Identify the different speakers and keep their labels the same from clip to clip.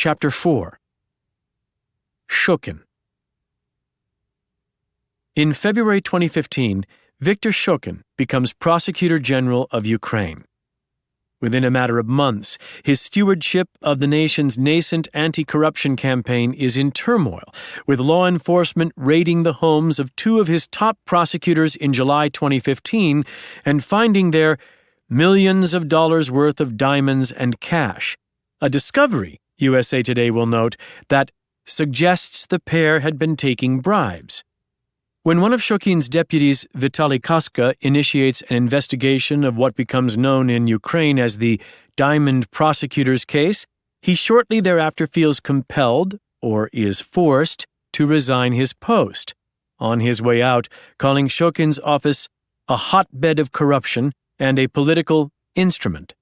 Speaker 1: Chapter 4. Shokin. In February 2015, Viktor Shokin becomes Prosecutor General of Ukraine. Within a matter of months, his stewardship of the nation's nascent anti-corruption campaign is in turmoil, with law enforcement raiding the homes of two of his top prosecutors in July 2015 and finding there millions of dollars worth of diamonds and cash. A discovery, USA Today will note, that suggests the pair had been taking bribes. When one of Shokin's deputies, Vitaly Kaska, initiates an investigation of what becomes known in Ukraine as the Diamond Prosecutor's case, he shortly thereafter feels compelled, or is forced, to resign his post, on his way out calling Shokin's office a hotbed of corruption and a political instrument.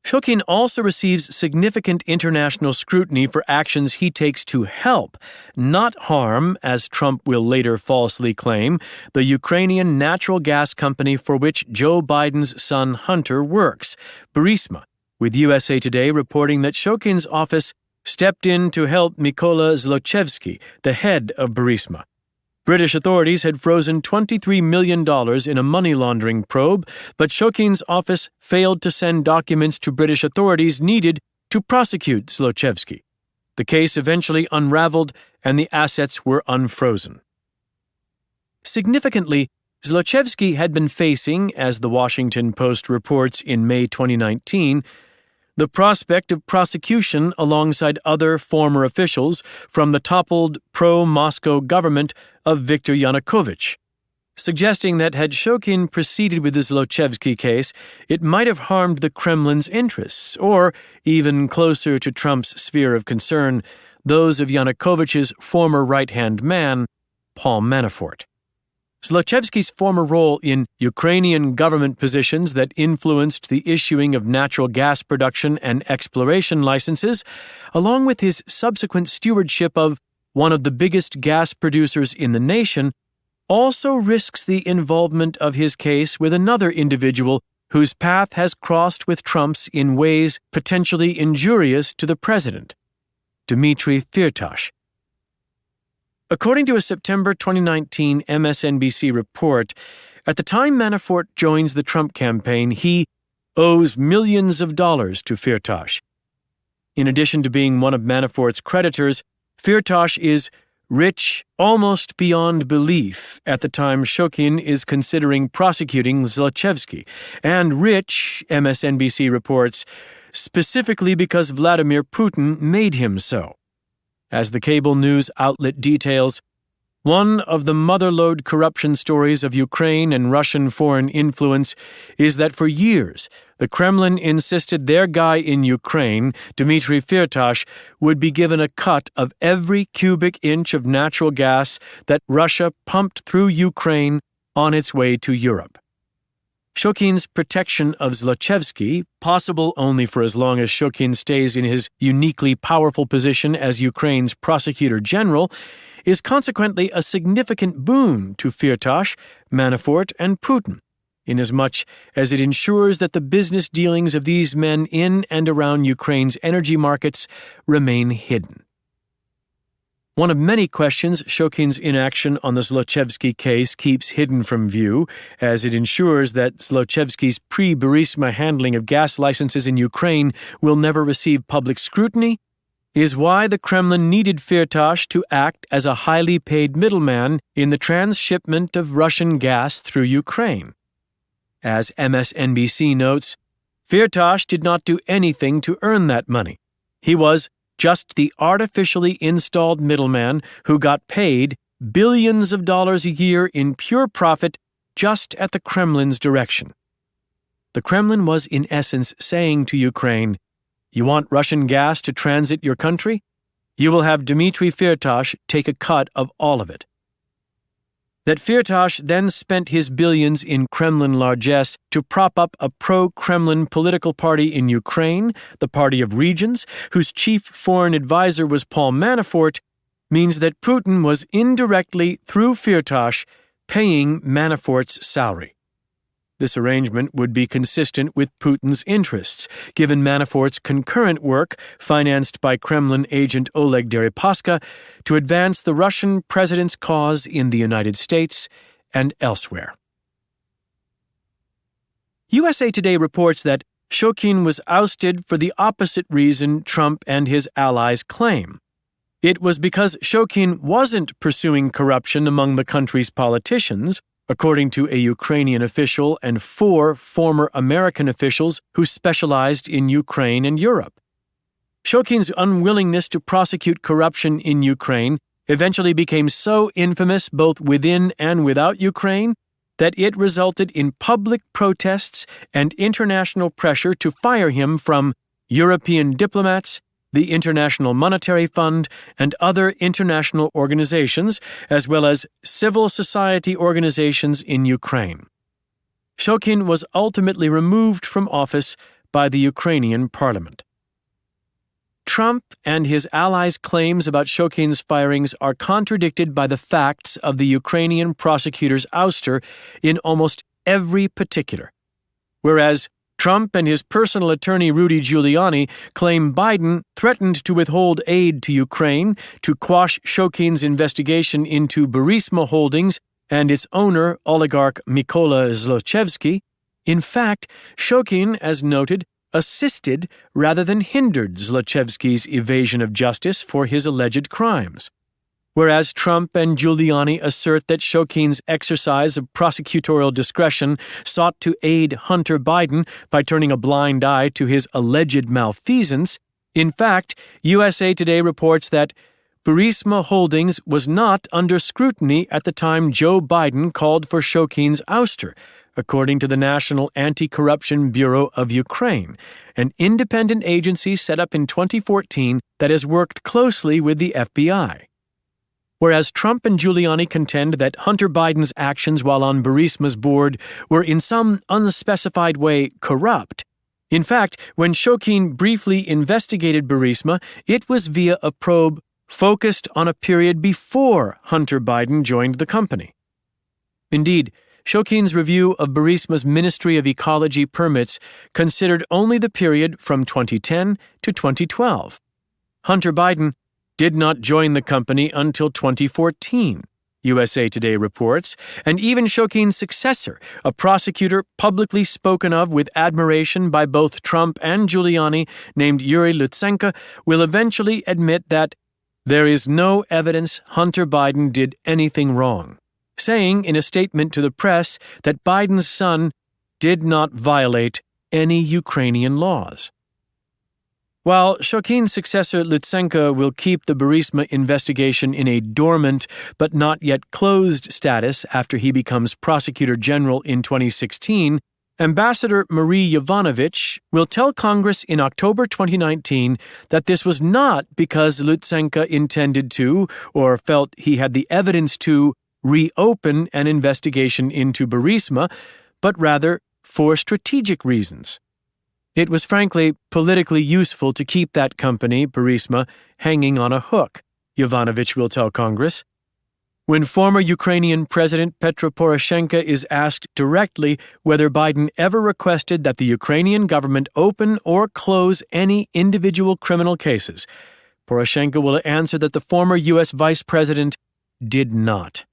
Speaker 1: Shokin also receives significant international scrutiny for actions he takes to help, not harm, as Trump will later falsely claim, the Ukrainian natural gas company for which Joe Biden's son Hunter works, Burisma, with USA Today reporting that Shokin's office stepped in to help Mykola Zlochevsky, the head of Burisma. British authorities had frozen $23 million in a money laundering probe, but Shokin's office failed to send documents to British authorities needed to prosecute Zlochevsky. The case eventually unraveled and the assets were unfrozen. Significantly, Zlochevsky had been facing, as the Washington Post reports in May 2019, the prospect of prosecution alongside other former officials from the toppled pro-Moscow government of Viktor Yanukovych, suggesting that had Shokin proceeded with the Zlochevsky case, it might have harmed the Kremlin's interests, or, even closer to Trump's sphere of concern, those of Yanukovych's former right-hand man, Paul Manafort. Zlochevsky's former role in Ukrainian government positions that influenced the issuing of natural gas production and exploration licenses, along with his subsequent stewardship of one of the biggest gas producers in the nation, also risks the involvement of his case with another individual whose path has crossed with Trump's in ways potentially injurious to the president, Dmitry Firtash. According to a September 2019 MSNBC report, at the time Manafort joins the Trump campaign, he owes millions of dollars to Firtash. In addition to being one of Manafort's creditors, Firtash is rich almost beyond belief at the time Shokin is considering prosecuting Zlochevsky, and rich, MSNBC reports, specifically because Vladimir Putin made him so. As the cable news outlet details, one of the motherlode corruption stories of Ukraine and Russian foreign influence is that for years, the Kremlin insisted their guy in Ukraine, Dmitry Firtash, would be given a cut of every cubic inch of natural gas that Russia pumped through Ukraine on its way to Europe. Shokin's protection of Zlochevsky, possible only for as long as Shokin stays in his uniquely powerful position as Ukraine's prosecutor general, is consequently a significant boon to Firtash, Manafort, and Putin, inasmuch as it ensures that the business dealings of these men in and around Ukraine's energy markets remain hidden. One of many questions Shokin's inaction on the Zlochevsky case keeps hidden from view, as it ensures that Zlochevsky's pre-Burisma handling of gas licenses in Ukraine will never receive public scrutiny, is why the Kremlin needed Firtash to act as a highly paid middleman in the transshipment of Russian gas through Ukraine. As MSNBC notes, Firtash did not do anything to earn that money. He was just the artificially installed middleman who got paid billions of dollars a year in pure profit just at the Kremlin's direction. The Kremlin was in essence saying to Ukraine, "You want Russian gas to transit your country? You will have Dmitry Firtash take a cut of all of it." That Firtash then spent his billions in Kremlin largesse to prop up a pro-Kremlin political party in Ukraine, the Party of Regions, whose chief foreign advisor was Paul Manafort, means that Putin was indirectly, through Firtash, paying Manafort's salary. This arrangement would be consistent with Putin's interests, given Manafort's concurrent work, financed by Kremlin agent Oleg Deripaska, to advance the Russian president's cause in the United States and elsewhere. USA Today reports that Shokin was ousted for the opposite reason Trump and his allies claim. It was because Shokin wasn't pursuing corruption among the country's politicians, according to a Ukrainian official and 4 former American officials who specialized in Ukraine and Europe. Shokin's unwillingness to prosecute corruption in Ukraine eventually became so infamous both within and without Ukraine that it resulted in public protests and international pressure to fire him from European diplomats, the International Monetary Fund, and other international organizations, as well as civil society organizations in Ukraine. Shokin was ultimately removed from office by the Ukrainian parliament. Trump and his allies' claims about Shokin's firings are contradicted by the facts of the Ukrainian prosecutor's ouster in almost every particular. Whereas Trump and his personal attorney Rudy Giuliani claim Biden threatened to withhold aid to Ukraine to quash Shokin's investigation into Burisma Holdings and its owner, oligarch Mykola Zlochevsky. In fact, Shokin, as noted, assisted rather than hindered Zlochevsky's evasion of justice for his alleged crimes. Whereas Trump and Giuliani assert that Shokin's exercise of prosecutorial discretion sought to aid Hunter Biden by turning a blind eye to his alleged malfeasance, in fact, USA Today reports that Burisma Holdings was not under scrutiny at the time Joe Biden called for Shokin's ouster, according to the National Anti-Corruption Bureau of Ukraine, an independent agency set up in 2014 that has worked closely with the FBI. Whereas Trump and Giuliani contend that Hunter Biden's actions while on Burisma's board were in some unspecified way corrupt, in fact, when Shokin briefly investigated Burisma, it was via a probe focused on a period before Hunter Biden joined the company. Indeed, Shokin's review of Burisma's Ministry of Ecology permits considered only the period from 2010 to 2012. Hunter Biden did not join the company until 2014, USA Today reports, and even Shokin's successor, a prosecutor publicly spoken of with admiration by both Trump and Giuliani, named Yuri Lutsenko, will eventually admit that there is no evidence Hunter Biden did anything wrong, saying in a statement to the press that Biden's son did not violate any Ukrainian laws. While Shokin's successor Lutsenko will keep the Burisma investigation in a dormant but not yet closed status after he becomes Prosecutor General in 2016, Ambassador Marie Yovanovitch will tell Congress in October 2019 that this was not because Lutsenko intended to, or felt he had the evidence to, reopen an investigation into Burisma, but rather for strategic reasons. It was frankly politically useful to keep that company, Burisma, hanging on a hook, Yovanovitch will tell Congress. When former Ukrainian President Petro Poroshenko is asked directly whether Biden ever requested that the Ukrainian government open or close any individual criminal cases, Poroshenko will answer that the former U.S. Vice President did not.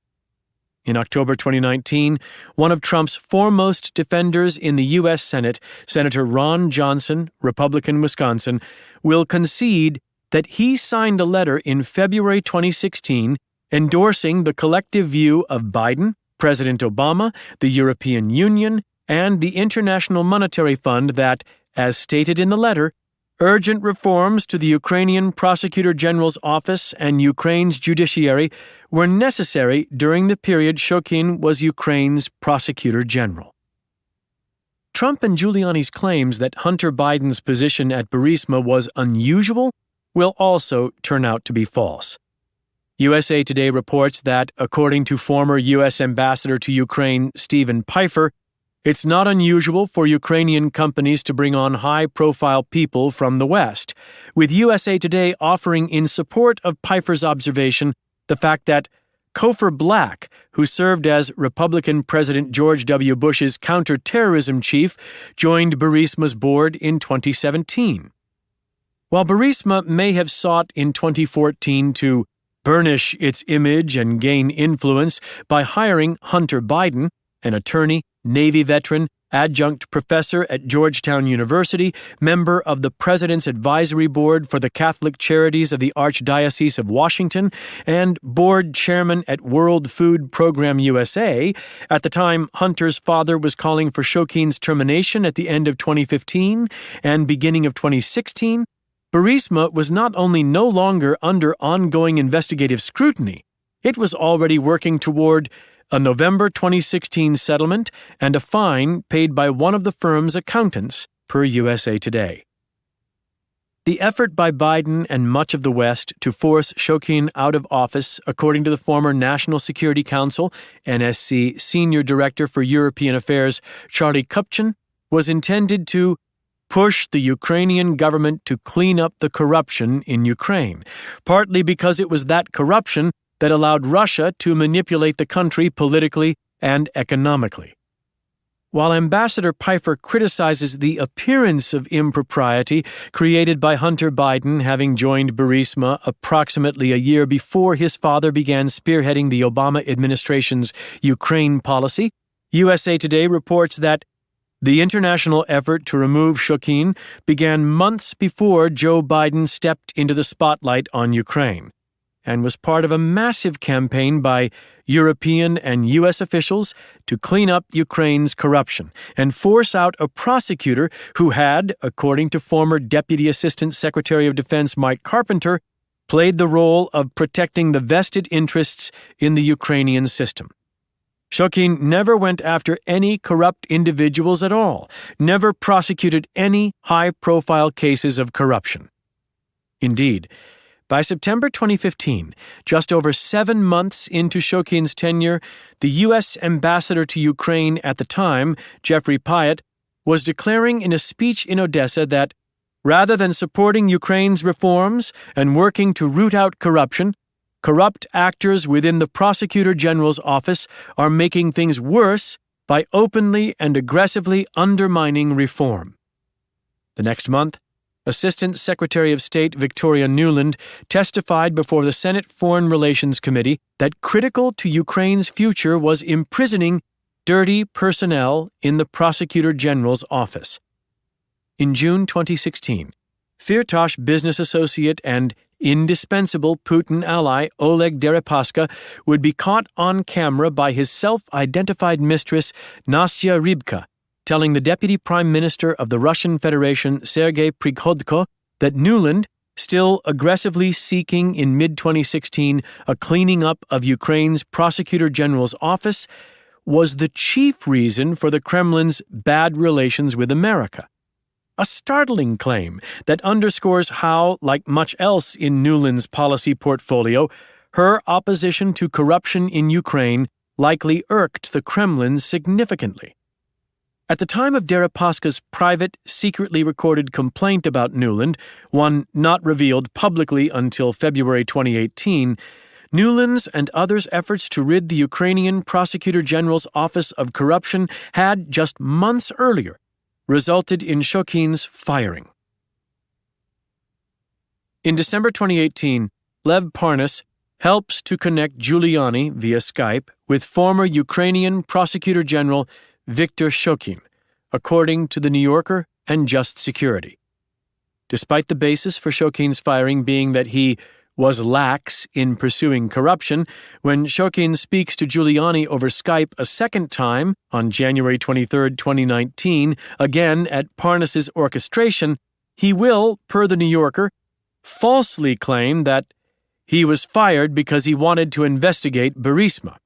Speaker 1: In October 2019, one of Trump's foremost defenders in the U.S. Senate, Senator Ron Johnson, Republican Wisconsin, will concede that he signed a letter in February 2016 endorsing the collective view of Biden, President Obama, the European Union, and the International Monetary Fund that, as stated in the letter, urgent reforms to the Ukrainian Prosecutor General's office and Ukraine's judiciary were necessary during the period Shokin was Ukraine's Prosecutor General. Trump and Giuliani's claims that Hunter Biden's position at Burisma was unusual will also turn out to be false. USA Today reports that, according to former U.S. Ambassador to Ukraine Stephen Pfeiffer, it's not unusual for Ukrainian companies to bring on high-profile people from the West, with USA Today offering in support of Pfeiffer's observation the fact that Cofer Black, who served as Republican President George W. Bush's counterterrorism chief, joined Burisma's board in 2017. While Burisma may have sought in 2014 to burnish its image and gain influence by hiring Hunter Biden, an attorney, Navy veteran, adjunct professor at Georgetown University, member of the President's Advisory Board for the Catholic Charities of the Archdiocese of Washington, and board chairman at World Food Program USA, at the time Hunter's father was calling for Shokin's termination at the end of 2015 and beginning of 2016, Burisma was not only no longer under ongoing investigative scrutiny, it was already working toward a November 2016 settlement and a fine paid by one of the firm's accountants, per USA Today. The effort by Biden and much of the West to force Shokin out of office, according to the former National Security Council, NSC Senior Director for European Affairs Charlie Kupchan, was intended to push the Ukrainian government to clean up the corruption in Ukraine, partly because it was that corruption that allowed Russia to manipulate the country politically and economically. While Ambassador Pfeiffer criticizes the appearance of impropriety created by Hunter Biden having joined Burisma approximately a year before his father began spearheading the Obama administration's Ukraine policy, USA Today reports that the international effort to remove Shokin began months before Joe Biden stepped into the spotlight on Ukraine, and was part of a massive campaign by European and U.S. officials to clean up Ukraine's corruption and force out a prosecutor who had, according to former Deputy Assistant Secretary of Defense Mike Carpenter, played the role of protecting the vested interests in the Ukrainian system. Shokin never went after any corrupt individuals at all, never prosecuted any high-profile cases of corruption. Indeed, by September 2015, just over 7 months into Shokin's tenure, the U.S. ambassador to Ukraine at the time, Jeffrey Pyatt, was declaring in a speech in Odessa that, rather than supporting Ukraine's reforms and working to root out corruption, corrupt actors within the Prosecutor General's office are making things worse by openly and aggressively undermining reform. The next month, Assistant Secretary of State Victoria Nuland testified before the Senate Foreign Relations Committee that critical to Ukraine's future was imprisoning dirty personnel in the Prosecutor General's office. In June 2016, Firtash business associate and indispensable Putin ally Oleg Deripaska would be caught on camera by his self-identified mistress Nastya Rybka, telling the Deputy Prime Minister of the Russian Federation Sergei Prikhodko that Nuland, still aggressively seeking in mid-2016 a cleaning up of Ukraine's Prosecutor General's office, was the chief reason for the Kremlin's bad relations with America. A startling claim that underscores how, like much else in Nuland's policy portfolio, her opposition to corruption in Ukraine likely irked the Kremlin significantly. At the time of Deripaska's private, secretly recorded complaint about Nuland, one not revealed publicly until February 2018, Nuland's and others' efforts to rid the Ukrainian Prosecutor General's office of corruption had, just months earlier, resulted in Shokin's firing. In December 2018, Lev Parnas helps to connect Giuliani via Skype with former Ukrainian Prosecutor General Viktor Shokin, according to The New Yorker and Just Security. Despite the basis for Shokin's firing being that he was lax in pursuing corruption, when Shokin speaks to Giuliani over Skype a second time on January 23, 2019, again at Parnas's orchestration, he will, per The New Yorker, falsely claim that he was fired because he wanted to investigate Burisma.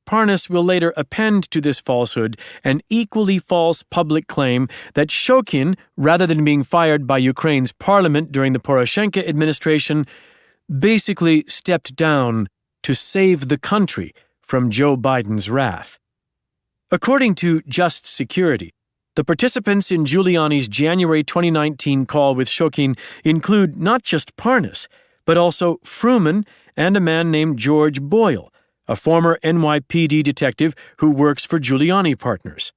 Speaker 1: Parnas will later append to this falsehood an equally false public claim that Shokin, rather than being fired by Ukraine's parliament during the Poroshenko administration, basically stepped down to save the country from Joe Biden's wrath. According to Just Security, the participants in Giuliani's January 2019 call with Shokin include not just Parnas, but also Fruman and a man named George Boyle, a former NYPD detective who works for Giuliani Partners.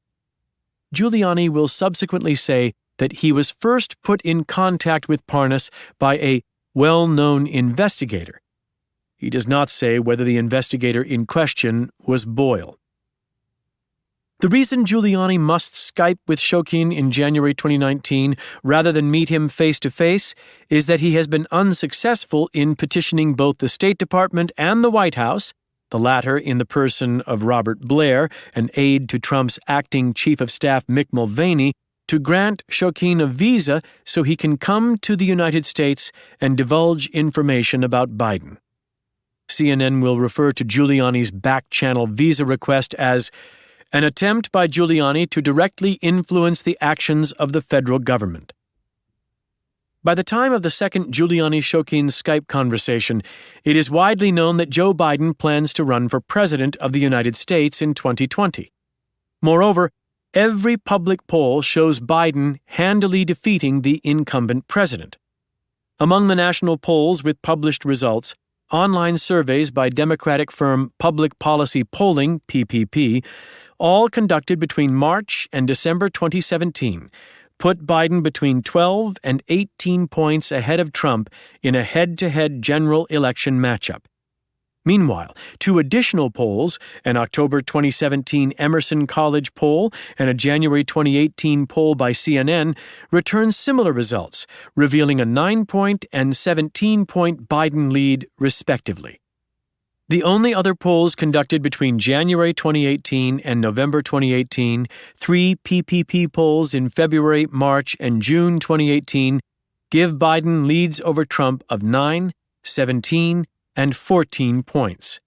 Speaker 1: Giuliani will subsequently say that he was first put in contact with Parnas by a well-known investigator. He does not say whether the investigator in question was Boyle. The reason Giuliani must Skype with Shokin in January 2019 rather than meet him face-to-face is that he has been unsuccessful in petitioning both the State Department and the White House, the latter in the person of Robert Blair, an aide to Trump's acting Chief of Staff Mick Mulvaney, to grant Shokin a visa so he can come to the United States and divulge information about Biden. CNN will refer to Giuliani's back-channel visa request as an attempt by Giuliani to directly influence the actions of the federal government. By the time of the second Giuliani-Shokin Skype conversation, it is widely known that Joe Biden plans to run for president of the United States in 2020. Moreover, every public poll shows Biden handily defeating the incumbent president. Among the national polls with published results, online surveys by Democratic firm Public Policy Polling, PPP, all conducted between March and December 2017, put Biden between 12 and 18 points ahead of Trump in a head-to-head general election matchup. Meanwhile, two additional polls, an October 2017 Emerson College poll and a January 2018 poll by CNN, returned similar results, revealing a 9-point and 17-point Biden lead, respectively. The only other polls conducted between January 2018 and November 2018, 3 PPP polls in February, March, and June 2018, give Biden leads over Trump of 9, 17, and 14 points.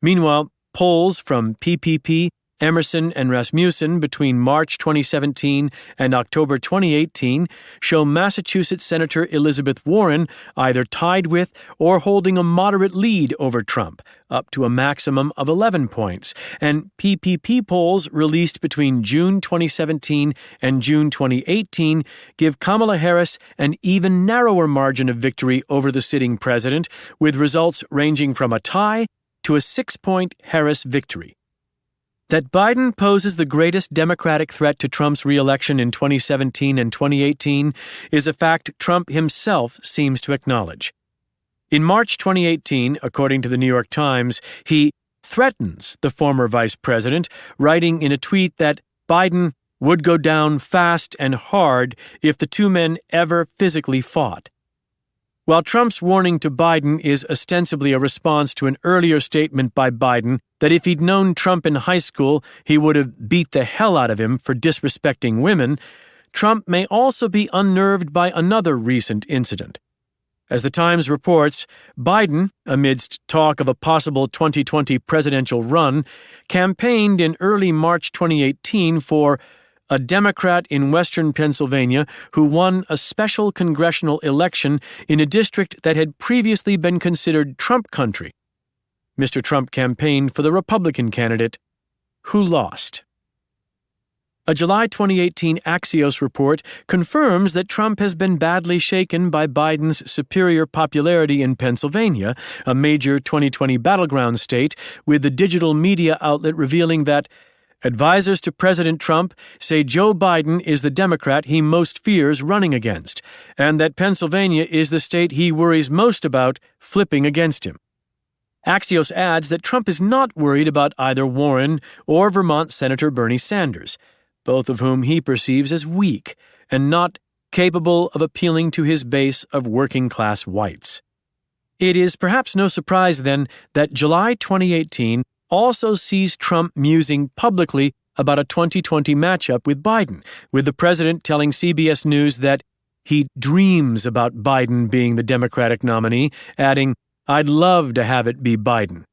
Speaker 1: Meanwhile, polls from PPP, Emerson, and Rasmussen between March 2017 and October 2018 show Massachusetts Senator Elizabeth Warren either tied with or holding a moderate lead over Trump, up to a maximum of 11 points, and PPP polls released between June 2017 and June 2018 give Kamala Harris an even narrower margin of victory over the sitting president, with results ranging from a tie to a 6-point Harris victory. That Biden poses the greatest Democratic threat to Trump's re-election in 2017 and 2018 is a fact Trump himself seems to acknowledge. In March 2018, according to the New York Times, he threatens the former vice president, writing in a tweet that Biden would go down fast and hard if the two men ever physically fought. While Trump's warning to Biden is ostensibly a response to an earlier statement by Biden that if he'd known Trump in high school, he would have beat the hell out of him for disrespecting women, Trump may also be unnerved by another recent incident. As the Times reports, Biden, amidst talk of a possible 2020 presidential run, campaigned in early March 2018 for a Democrat in western Pennsylvania who won a special congressional election in a district that had previously been considered Trump country. Mr. Trump campaigned for the Republican candidate, who lost. A July 2018 Axios report confirms that Trump has been badly shaken by Biden's superior popularity in Pennsylvania, a major 2020 battleground state, with the digital media outlet revealing that advisors to President Trump say Joe Biden is the Democrat he most fears running against, and that Pennsylvania is the state he worries most about flipping against him. Axios adds that Trump is not worried about either Warren or Vermont Senator Bernie Sanders, both of whom he perceives as weak and not capable of appealing to his base of working-class whites. It is perhaps no surprise, then, that July 2018 also sees Trump musing publicly about a 2020 matchup with Biden, with the president telling CBS News that he dreams about Biden being the Democratic nominee, adding, "I'd love to have it be Biden."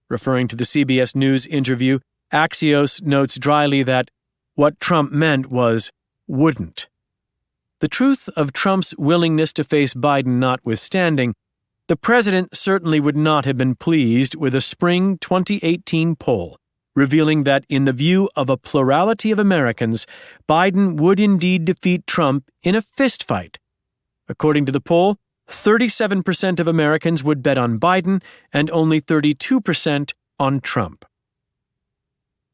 Speaker 1: Referring to the CBS News interview, Axios notes dryly that what Trump meant was wouldn't. The truth of Trump's willingness to face Biden notwithstanding, the president certainly would not have been pleased with a spring 2018 poll, revealing that in the view of a plurality of Americans, Biden would indeed defeat Trump in a fistfight. According to the poll, 37% of Americans would bet on Biden and only 32% on Trump.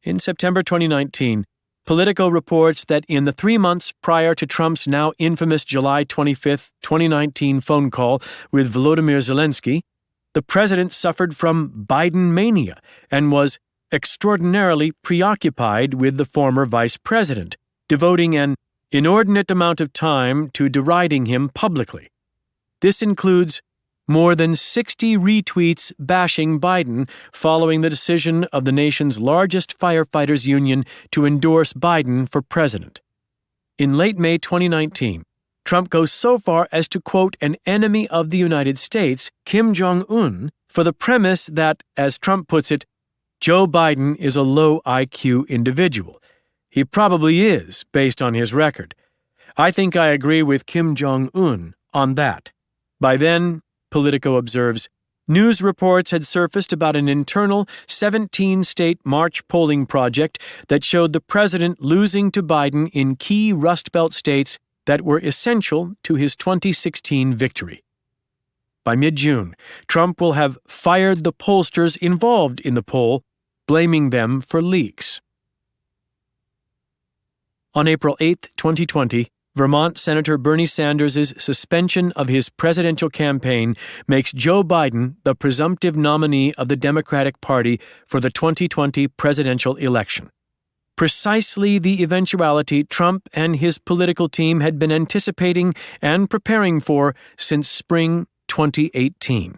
Speaker 1: In September 2019, Politico reports that in the 3 months prior to Trump's now infamous July 25, 2019 phone call with Volodymyr Zelensky, the president suffered from Biden mania and was extraordinarily preoccupied with the former vice president, devoting an inordinate amount of time to deriding him publicly. This includes more than 60 retweets bashing Biden following the decision of the nation's largest firefighters union to endorse Biden for president. In late May 2019, Trump goes so far as to quote an enemy of the United States, Kim Jong-un, for the premise that, as Trump puts it, Joe Biden is a low IQ individual. He probably is, based on his record. I think I agree with Kim Jong-un on that. By then, Politico observes, news reports had surfaced about an internal 17-state March polling project that showed the president losing to Biden in key Rust Belt states that were essential to his 2016 victory. By mid-June, Trump will have fired the pollsters involved in the poll, blaming them for leaks. On April 8, 2020, Vermont Senator Bernie Sanders' suspension of his presidential campaign makes Joe Biden the presumptive nominee of the Democratic Party for the 2020 presidential election. Precisely the eventuality Trump and his political team had been anticipating and preparing for since spring 2018.